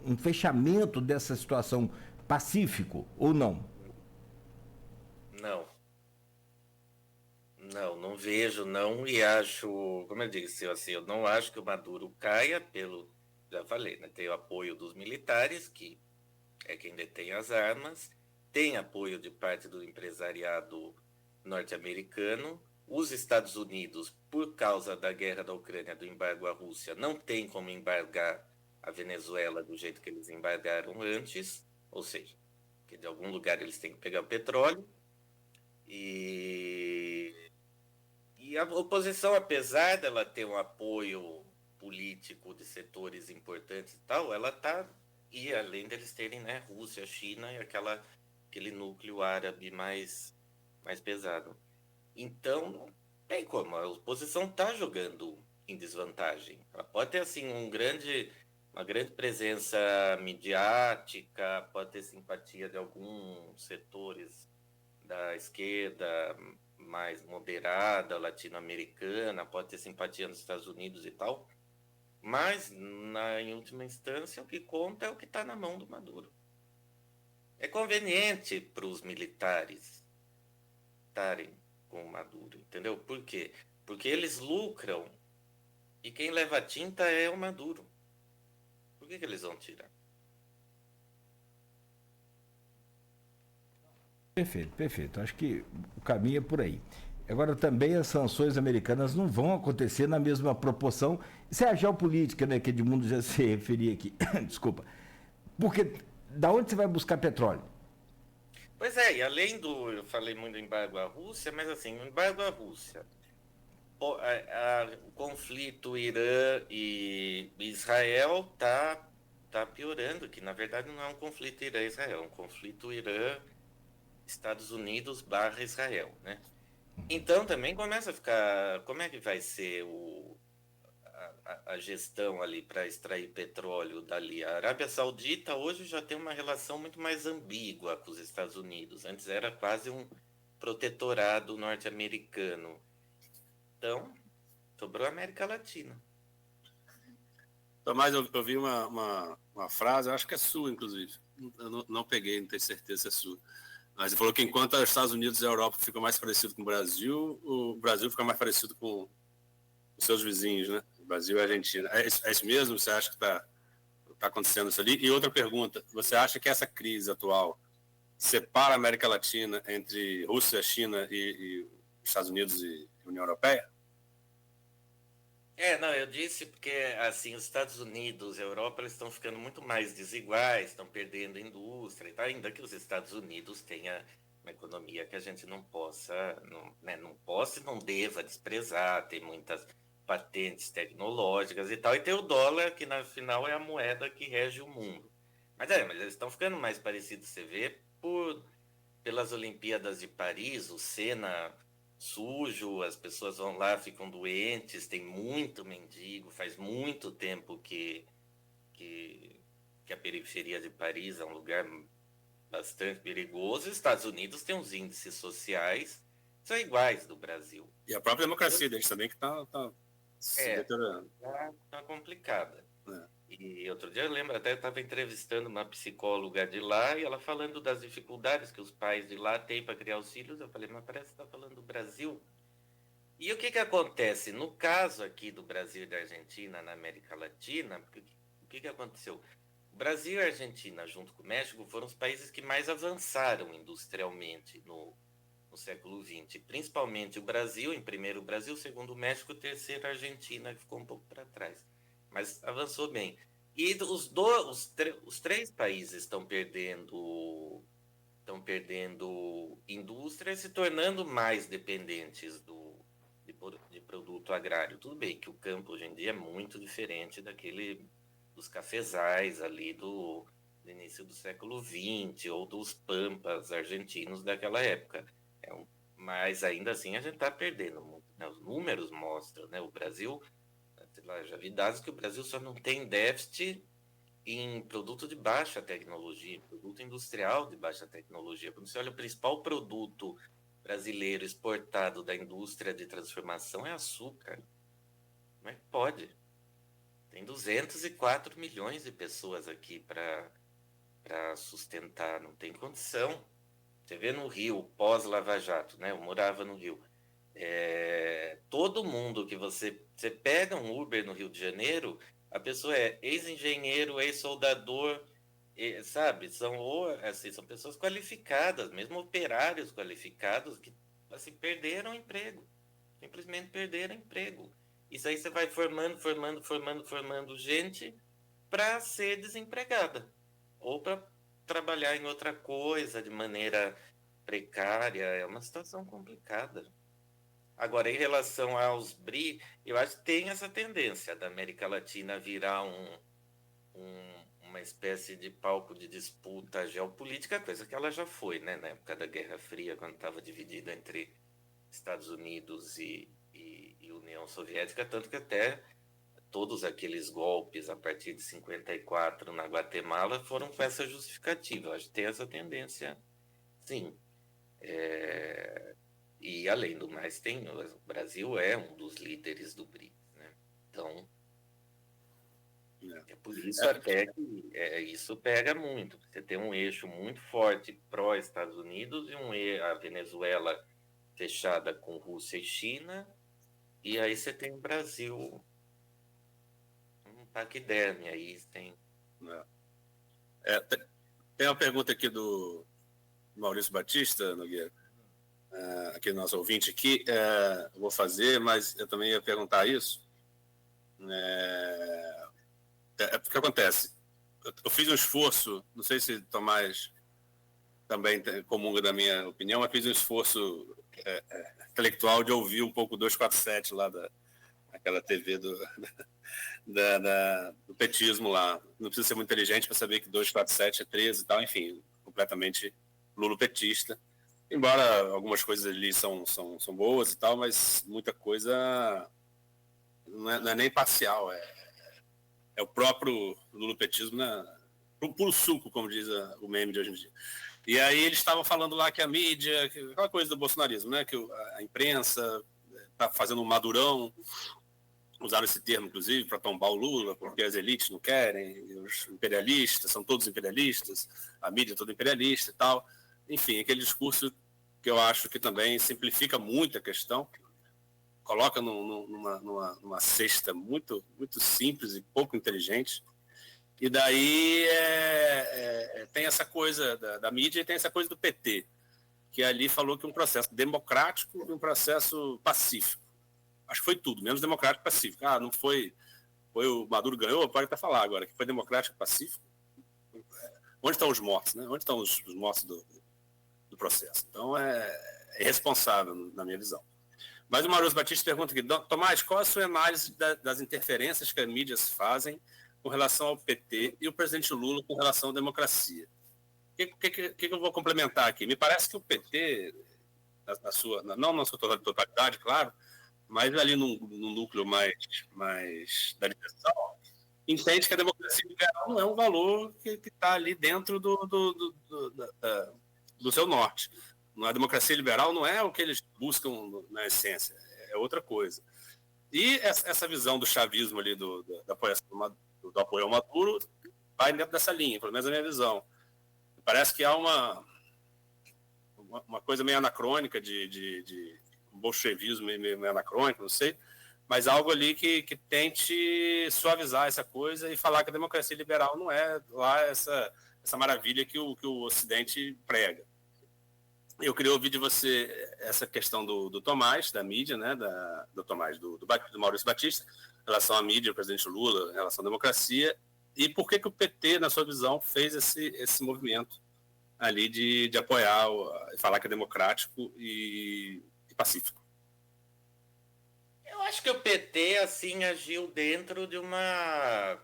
um fechamento dessa situação pacífico ou não? Não vejo, não, e acho, como eu disse, assim, eu não acho que o Maduro caia já falei, né, tem o apoio dos militares, que é quem detém as armas, tem apoio de parte do empresariado norte-americano, os Estados Unidos, por causa da guerra da Ucrânia, do embargo à Rússia, não tem como embargar a Venezuela do jeito que eles embargaram antes, ou seja, que de algum lugar eles têm que pegar o petróleo. E a oposição, apesar dela ter um apoio político de setores importantes e tal, ela está, e além deles terem, né, Rússia, China e aquele núcleo árabe mais pesado. Então, não tem como, a oposição está jogando em desvantagem. Ela pode ter, assim, uma grande presença midiática, pode ter simpatia de alguns setores da esquerda mais moderada, latino-americana, pode ter simpatia nos Estados Unidos e tal, mas, em última instância, o que conta é o que está na mão do Maduro. é conveniente para os militares estarem com o Maduro, entendeu? Por quê? Porque eles lucram e quem leva a tinta é o Maduro. Por que eles vão tirar? Perfeito, perfeito. Acho que o caminho é por aí. Agora, também as sanções americanas não vão acontecer na mesma proporção. Isso é a geopolítica, né, que Edmundo já se referia aqui. Desculpa. Porque da onde você vai buscar petróleo? Pois é, e além eu falei muito do embargo à Rússia, mas assim, o embargo à Rússia, o conflito Irã e Israel tá piorando, que na verdade não é um conflito Irã-Israel, é um conflito Irã-Estados Unidos / Israel, né? Então também começa a ficar, como é que vai ser a gestão ali para extrair petróleo dali? A Arábia Saudita hoje já tem uma relação muito mais ambígua com os Estados Unidos. Antes era quase um protetorado norte-americano. Então, sobrou a América Latina. Tomás, eu vi uma frase, eu acho que é sua, inclusive. Eu não peguei, não tenho certeza se é sua. Mas você falou que enquanto os Estados Unidos e a Europa ficam mais parecidos com o Brasil fica mais parecido com os seus vizinhos, né? O Brasil e a Argentina. É isso mesmo? Você acha que tá acontecendo isso ali? E outra pergunta, você acha que essa crise atual separa a América Latina entre Rússia, China e Estados Unidos e União Europeia? Não, eu disse porque, assim, os Estados Unidos e a Europa, eles estão ficando muito mais desiguais, estão perdendo indústria e tal, ainda que os Estados Unidos tenha uma economia que a gente não possa e não deva desprezar, tem muitas patentes tecnológicas e tal, e tem o dólar, que na final é a moeda que rege o mundo. Mas eles estão ficando mais parecidos, você vê, pelas Olimpíadas de Paris, o Senna sujo, as pessoas vão lá, ficam doentes, tem muito mendigo, faz muito tempo que a periferia de Paris é um lugar bastante perigoso. Os Estados Unidos têm uns índices sociais que são iguais do Brasil. E a própria democracia deles também que está se deteriorando. Tá complicada. É. E outro dia eu lembro, até eu estava entrevistando uma psicóloga de lá e ela falando das dificuldades que os pais de lá têm para criar os filhos. Eu falei, mas parece que está falando do Brasil. E o que acontece? No caso aqui do Brasil e da Argentina, na América Latina, o que aconteceu? O Brasil e a Argentina, junto com o México, foram os países que mais avançaram industrialmente no século XX. Principalmente o Brasil, em primeiro o Brasil, segundo o México, terceiro a Argentina, que ficou um pouco para trás. Mas avançou bem. E os três países estão perdendo indústria e se tornando mais dependentes de produto agrário. Tudo bem que o campo hoje em dia é muito diferente dos cafezais ali do início do século XX ou dos pampas argentinos daquela época. Mas ainda assim a gente está perdendo muito, né? Os números mostram, né? O Brasil... já vi dados que o Brasil só não tem déficit em produto de baixa tecnologia, produto industrial de baixa tecnologia. Quando você olha o principal produto brasileiro exportado da indústria de transformação é açúcar. Como é que pode? Tem 204 milhões de pessoas aqui para sustentar, não tem condição. Você vê no Rio, pós-Lava Jato, né? Eu morava no Rio. Todo mundo que você pega um Uber no Rio de Janeiro, a pessoa é ex-engenheiro, ex-soldador, sabe? São pessoas qualificadas, mesmo operários qualificados que assim, perderam emprego, simplesmente perderam emprego. Isso aí você vai formando gente para ser desempregada ou para trabalhar em outra coisa de maneira precária. É uma situação complicada. Agora, em relação aos BRI, eu acho que tem essa tendência da América Latina virar uma espécie de palco de disputa geopolítica, coisa que ela já foi, né? Na época da Guerra Fria, quando estava dividida entre Estados Unidos e União Soviética, tanto que até todos aqueles golpes a partir de 54 na Guatemala foram com essa justificativa. Eu acho que tem essa tendência, sim. E, além do mais, o Brasil é um dos líderes do BRICS, né? Então, É por isso até que isso pega muito. Você tem um eixo muito forte pró-Estados Unidos e a Venezuela fechada com Rússia e China, e aí você tem o Brasil um paquiderme aí. Tem uma pergunta aqui do Maurício Batista, Nogueira, aqui nosso ouvinte aqui, eu vou fazer, mas eu também ia perguntar isso. O que acontece? Eu fiz um esforço, não sei se Tomás também comunga da minha opinião, mas fiz um esforço intelectual de ouvir um pouco 247 lá daquela TV do petismo lá. Não precisa ser muito inteligente para saber que 247 é 13 e tal, enfim, completamente lulopetista. Embora algumas coisas ali são boas e tal, mas muita coisa não é nem parcial, é o próprio lulopetismo pro puro suco, como diz o meme de hoje em dia. E aí eles estavam falando lá que a mídia, aquela coisa do bolsonarismo, né, que a imprensa está fazendo um madurão, usaram esse termo, inclusive, para tombar o Lula, porque as elites não querem, os imperialistas, são todos imperialistas, a mídia é toda imperialista e tal. Enfim, aquele discurso que eu acho que também simplifica muito a questão, coloca numa cesta muito, muito simples e pouco inteligente. E daí tem essa coisa da mídia e tem essa coisa do PT, que ali falou que um processo democrático e um processo pacífico. Acho que foi tudo, menos democrático e pacífico. Não foi o Maduro ganhou, pode até falar agora, que foi democrático e pacífico. Onde estão os mortos, né? Onde estão os mortos do processo? Então, é irresponsável, na minha visão. Mas o Maurício Batista pergunta aqui, Tomás, qual a sua análise das interferências que as mídias fazem com relação ao PT e o presidente Lula com relação à democracia? O que eu vou complementar aqui? Me parece que o PT, não na sua totalidade, claro, mas ali num núcleo mais da direção, entende que a democracia liberal não é um valor que está ali dentro do seu norte. A democracia liberal não é o que eles buscam na essência, é outra coisa. E essa visão do chavismo ali, do apoio ao Maduro, vai dentro dessa linha, pelo menos a minha visão. Parece que há uma coisa meio anacrônica de bolchevismo meio anacrônico, não sei, mas algo ali que tente suavizar essa coisa e falar que a democracia liberal não é lá essa maravilha que o Ocidente prega. Eu queria ouvir de você essa questão do Tomás, da mídia, né, do Tomás, do Maurício Batista, em relação à mídia, o presidente Lula, em relação à democracia, e por que o PT, na sua visão, fez esse movimento ali de apoiar, falar que é democrático e pacífico. Eu acho que o PT, assim, agiu dentro de uma...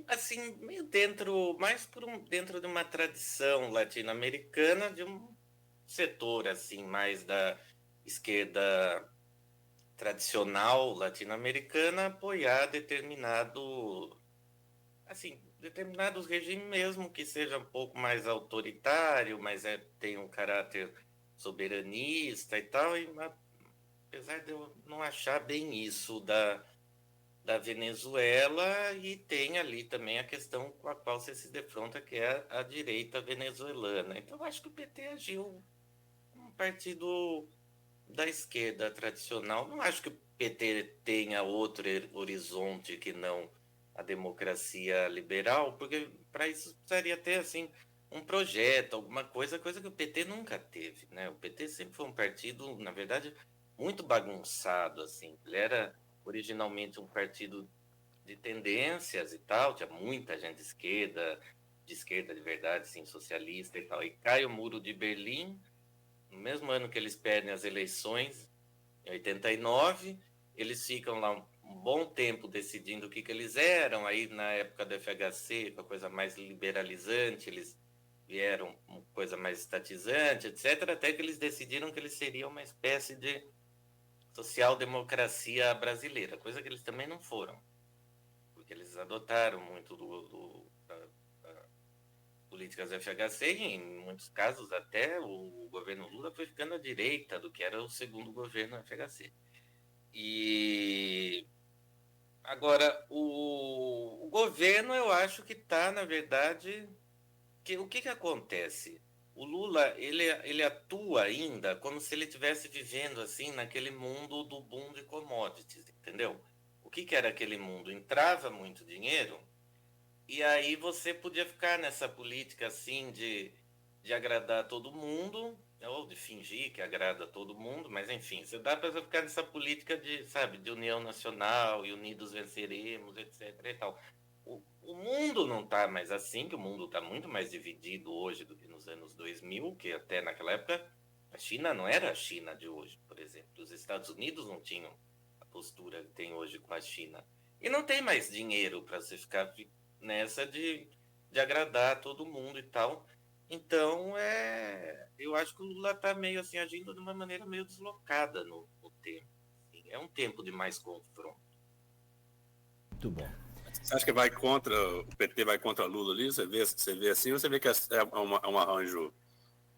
assim, meio dentro de uma tradição latino-americana, de um setor, assim, mais da esquerda tradicional latino-americana, apoiar determinados regimes, mesmo que seja um pouco mais autoritário, mas tem um caráter soberanista e tal, apesar de eu não achar bem isso da Venezuela, e tem ali também a questão com a qual você se defronta, que é a direita venezuelana. Então, eu acho que o PT agiu como um partido da esquerda tradicional. Não acho que o PT tenha outro horizonte que não a democracia liberal, porque para isso precisaria ter, assim, um projeto, alguma coisa que o PT nunca teve, né? O PT sempre foi um partido, na verdade, muito bagunçado, assim. Ele era originalmente um partido de tendências e tal, tinha muita gente de esquerda de verdade, sim, socialista e tal. E cai o Muro de Berlim, no mesmo ano que eles perdem as eleições, em 89, eles ficam lá um bom tempo decidindo o que eles eram. Aí, na época do FHC, com a coisa mais liberalizante, eles vieram uma coisa mais estatizante, etc., até que eles decidiram que eles seriam uma espécie de social-democracia brasileira, coisa que eles também não foram, porque eles adotaram muito políticas do FHC, e em muitos casos até o governo Lula foi ficando à direita do que era o segundo governo FHC. E Agora, o governo, eu acho que está, na verdade, o que acontece? O Lula, ele atua ainda como se ele estivesse vivendo assim naquele mundo do boom de commodities, entendeu? O que era aquele mundo? Entrava muito dinheiro e aí você podia ficar nessa política assim de agradar todo mundo, ou de fingir que agrada todo mundo, mas enfim, você dá para ficar nessa política de, sabe, de união nacional e unidos venceremos, etc. e tal. O mundo não está mais assim, que o mundo está muito mais dividido hoje do que nos anos 2000, que até naquela época a China não era a China de hoje, por exemplo. Os Estados Unidos não tinham a postura que tem hoje com a China. E não tem mais dinheiro para você ficar nessa de agradar todo mundo e tal. Então, eu acho que o Lula está meio assim, agindo de uma maneira meio deslocada no tempo. Assim. É um tempo de mais confronto. Muito bom. Você acha que vai contra, o PT vai contra Lula ali? Você vê assim ou você vê que é um arranjo?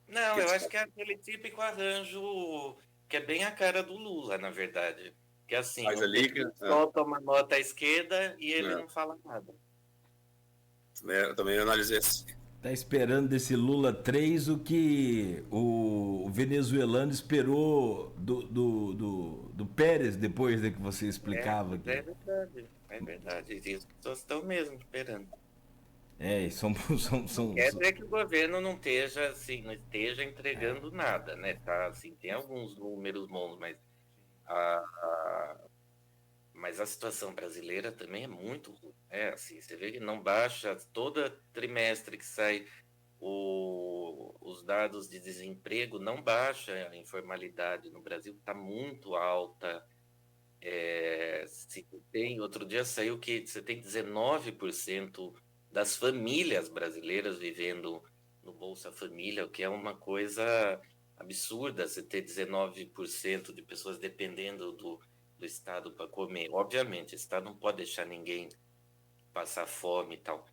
Não, eu acho que é aquele típico arranjo que é bem a cara do Lula, na verdade. Que é assim, Mas ali que solta uma nota à esquerda e ele não fala nada. Eu também analisei assim. Tá esperando desse Lula 3 o que o venezuelano esperou do Pérez depois de que você explicava. É verdade. As pessoas estão mesmo esperando. São... Quer dizer que o governo não esteja entregando nada, né? Tá, assim, tem alguns números bons, mas a situação brasileira também é muito ruim. Assim, você vê que não baixa, todo trimestre que sai os dados de desemprego, não baixa a informalidade no Brasil, está muito alta. Outro dia saiu que você tem 19% das famílias brasileiras vivendo no Bolsa Família, o que é uma coisa absurda, você ter 19% de pessoas dependendo do Estado para comer. Obviamente, o Estado não pode deixar ninguém passar fome e tal,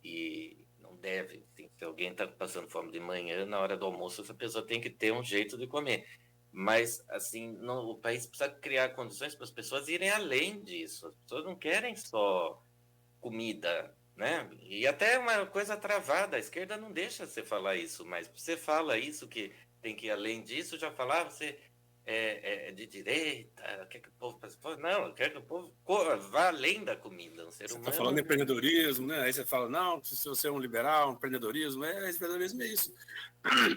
e não deve. Assim, se alguém está passando fome de manhã, na hora do almoço, essa pessoa tem que ter um jeito de comer. Mas, assim, o país precisa criar condições para as pessoas irem além disso. As pessoas não querem só comida, né? E até uma coisa travada, a esquerda não deixa você falar isso, mas você fala isso, que tem que ir além disso, já falar, você é de direita, quer que o povo passe fome? Não, quer que o povo vá além da comida, um ser humano. Você está falando em empreendedorismo, né? Aí você fala, não, se você é um liberal, empreendedorismo, empreendedorismo é isso.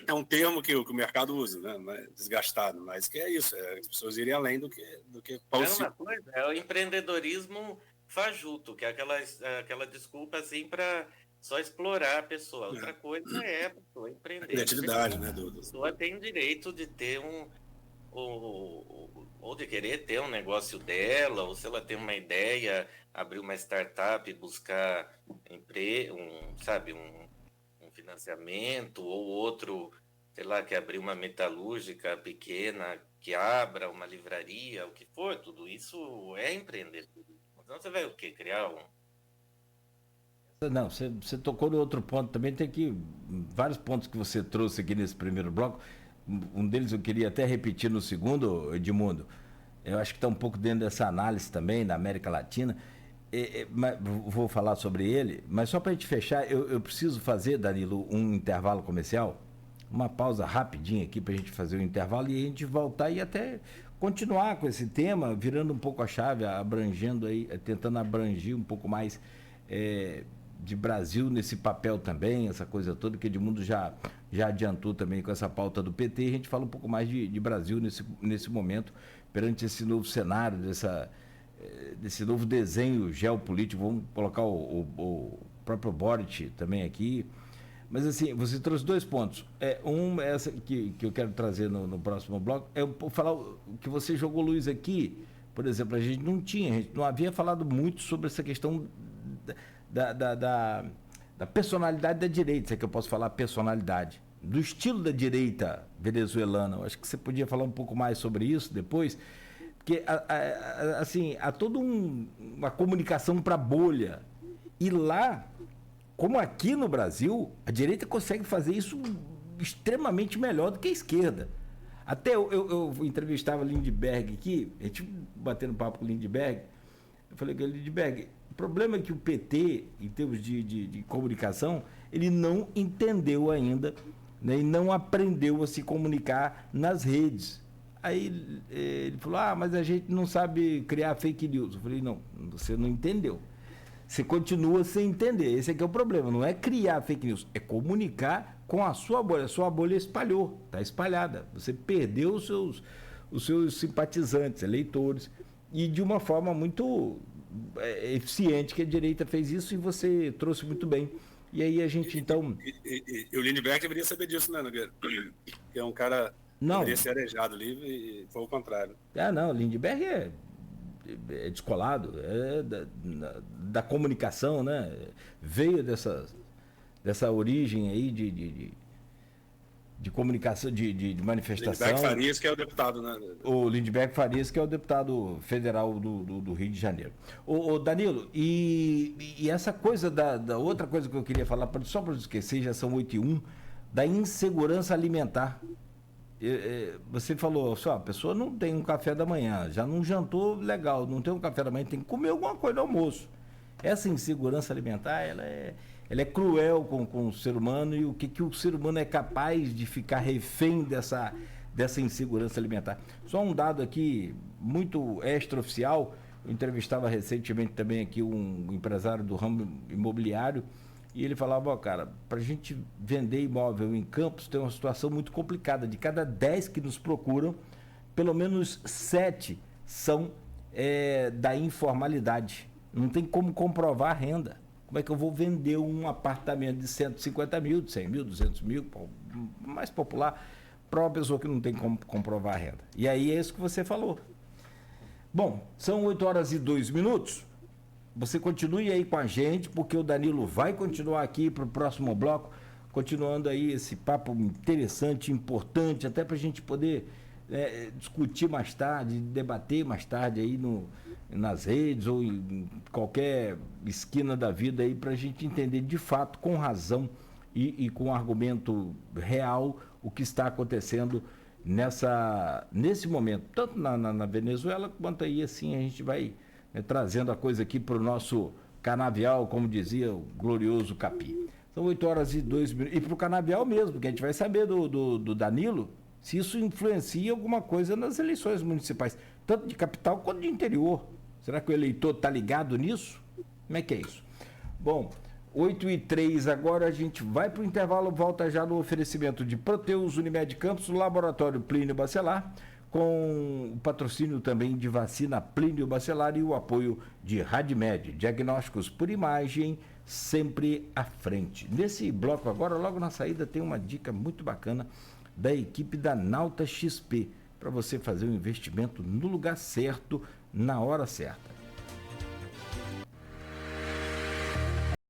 É um termo que o mercado usa, né? Desgastado, mas que é isso, as pessoas irem além do que uma coisa, é o empreendedorismo fajuto, que é aquela desculpa assim para só explorar a pessoa. Outra coisa é a pessoa empreender. A criatividade, né? A pessoa tem o direito de ter ou de querer ter um negócio dela, ou se ela tem uma ideia, abrir uma startup, buscar um financiamento, ou outro, sei lá, que abrir uma metalúrgica pequena, que abra uma livraria, o que for, tudo isso é empreender. Então você vai o quê? Criar Não, você tocou no outro ponto também, tem vários pontos que você trouxe aqui nesse primeiro bloco. Um deles eu queria até repetir no segundo, Edmundo. Eu acho que está um pouco dentro dessa análise também na América Latina. Vou falar sobre ele, mas só para a gente fechar, eu preciso fazer, Danilo, um intervalo comercial, uma pausa rapidinha aqui para a gente fazer o intervalo e a gente voltar e até continuar com esse tema, virando um pouco a chave, abrangendo aí, tentando abranger um pouco mais de Brasil nesse papel também, essa coisa toda que Edmundo já adiantou também com essa pauta do PT, e a gente fala um pouco mais de Brasil nesse momento, perante esse novo cenário, desse novo desenho geopolítico. Vamos colocar o próprio Boric também aqui. Mas assim, você trouxe dois pontos. Essa que eu quero trazer no próximo bloco, falar que você jogou luz aqui, por exemplo, a gente não havia falado muito sobre essa questão da personalidade da direita, se é que eu posso falar personalidade, do estilo da direita venezuelana. Eu acho que você podia falar um pouco mais sobre isso depois, porque assim, há toda uma comunicação para bolha, e lá, como aqui no Brasil, a direita consegue fazer isso extremamente melhor do que a esquerda. Até eu entrevistava Lindbergh aqui, a gente batendo papo com o Lindbergh, Eu falei com ele, Lindbergh, o problema é que o PT, em termos de comunicação, ele não entendeu ainda, né, e não aprendeu a se comunicar nas redes. Aí ele falou, mas a gente não sabe criar fake news. Eu falei, não, você não entendeu. Você continua sem entender. Esse aqui é o problema. Não é criar fake news, é comunicar com a sua bolha. A sua bolha espalhou, está espalhada. Você perdeu os seus simpatizantes, eleitores, e de uma forma muito eficiente que a direita fez isso, e você trouxe muito bem. E aí a gente, então... E o Lindbergh deveria saber disso, né, Nogueira? Que é um cara... Não. Deveria ser arejado ali, e foi o contrário. Não, Lindbergh é descolado, da comunicação, né? Veio dessa origem aí de comunicação, de manifestação. Lindbergh Farias, que é o deputado, né? O Lindbergh Farias, que é o deputado federal do Rio de Janeiro. Ô Danilo, e essa coisa da outra coisa que eu queria falar, só para não esquecer, já são 8h01, da insegurança alimentar. Você falou, só a pessoa não tem um café da manhã, já não jantou legal, não tem um café da manhã, tem que comer alguma coisa no almoço. Essa insegurança alimentar, ela é cruel com o ser humano, e o que o ser humano é capaz de ficar refém dessa insegurança alimentar. Só um dado aqui muito extraoficial, eu entrevistava recentemente também aqui um empresário do ramo imobiliário, e ele falava, cara, para a gente vender imóvel em Campos tem uma situação muito complicada. De cada 10 que nos procuram, pelo menos 7 são da informalidade. Não tem como comprovar a renda. Como é que eu vou vender um apartamento de 150 mil, de 100 mil, 200 mil, mais popular, para uma pessoa que não tem como comprovar a renda? E aí é isso que você falou. Bom, são 8h02. Você continue aí com a gente, porque o Danilo vai continuar aqui para o próximo bloco, continuando aí esse papo interessante, importante, até para a gente poder discutir mais tarde, debater mais tarde aí nas redes ou em qualquer esquina da vida aí, para a gente entender de fato, com razão e com argumento real, o que está acontecendo nesse momento, tanto na Venezuela, quanto aí assim a gente vai... trazendo a coisa aqui para o nosso canavial, como dizia o glorioso Capi. São 8h02. E para o canavial mesmo, porque a gente vai saber do Danilo se isso influencia alguma coisa nas eleições municipais, tanto de capital quanto de interior. Será que o eleitor está ligado nisso? Como é que é isso? Bom, 8h03 agora, a gente vai para o intervalo, volta já no oferecimento de Proteus, Unimed Campos, Laboratório Plínio Bacelar, com o patrocínio também de vacina Plínio Bacelar e o apoio de Radmed, diagnósticos por imagem, sempre à frente. Nesse bloco agora, logo na saída, tem uma dica muito bacana da equipe da Nauta XP, para você fazer um investimento no lugar certo, na hora certa.